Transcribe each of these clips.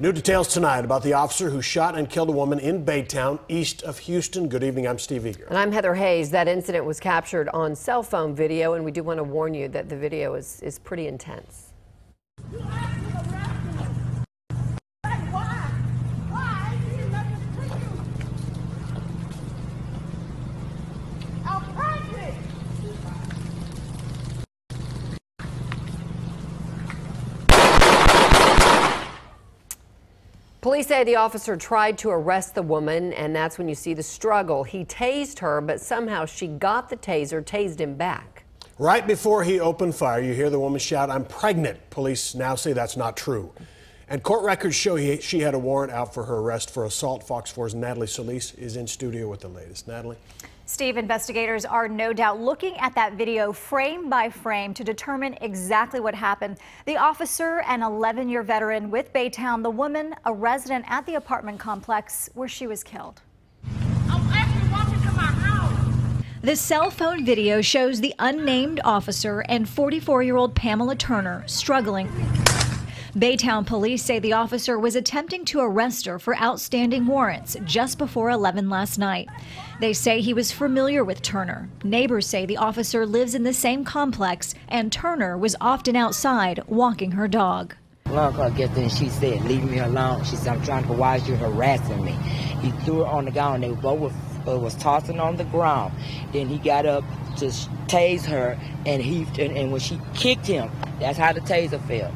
New details tonight about the officer who shot and killed a woman in Baytown, east of Houston. Good evening, I'm Steve Eager. And I'm Heather Hayes. That incident was captured on cell phone video, and we do want to warn you that the video is pretty intense. Police say the officer tried to arrest the woman, and that's when you see the struggle. He tased her, but somehow she got the taser, tased him back. Right before he opened fire, you hear the woman shout, "I'm pregnant." Police now say that's not true. And court records show she had a warrant out for her arrest for assault. Fox 4's Natalie Solis is in studio with the latest. Natalie? Steve, investigators are no doubt looking at that video frame by frame to determine exactly what happened. The officer, an 11-year veteran with Baytown, the woman, a resident at the apartment complex where she was killed. I'm actually walking to my house. The cell phone video shows the unnamed officer and 44-year-old Pamela Turner struggling. Baytown police say the officer was attempting to arrest her for outstanding warrants just before 11 last night. They say he was familiar with Turner. Neighbors say the officer lives in the same complex, and Turner was often outside walking her dog. Alarm clock gets there and she said, "Leave me alone." She said, "I'm trying to, why is you harassing me?" He threw her on the ground. They both was tossing on the ground. Then he got up to tase her, and when she kicked him, that's how the taser fell.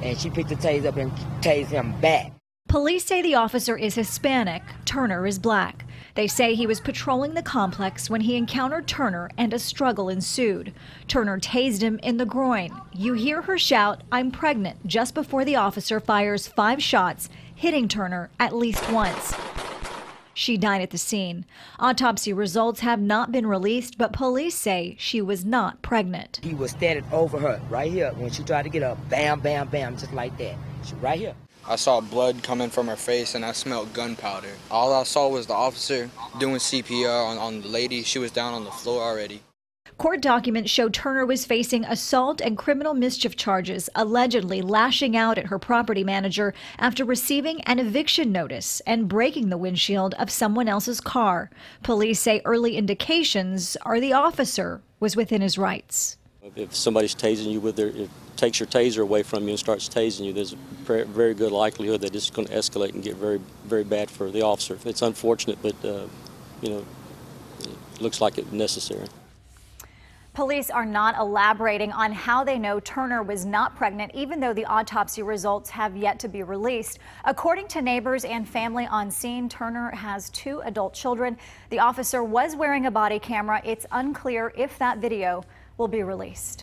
And she picked the taser up and tased him back. Police say the officer is Hispanic. Turner is black. They say he was patrolling the complex when he encountered Turner and a struggle ensued. Turner tased him in the groin. You hear her shout, "I'm pregnant," just before the officer fires 5 shots, hitting Turner at least once. She died at the scene. Autopsy results have not been released, but police say she was not pregnant. He was standing over her right here when she tried to get up. Bam, bam, bam, just like that. She right here. I saw blood coming from her face and I smelled gunpowder. All I saw was the officer doing CPR on the lady. She was down on the floor already. Court documents show Turner was facing assault and criminal mischief charges, allegedly lashing out at her property manager after receiving an eviction notice and breaking the windshield of someone else's car. Police say early indications are the officer was within his rights. If somebody's tasing you with it takes your taser away from you and starts tasing you, there's a very good likelihood that it's going to escalate and get very, very bad for the officer. It's unfortunate, but you know, it looks like it's necessary. Police are not elaborating on how they know Turner was not pregnant, even though the autopsy results have yet to be released. According to neighbors and family on scene, Turner has 2 adult children. The officer was wearing a body camera. It's unclear if that video will be released.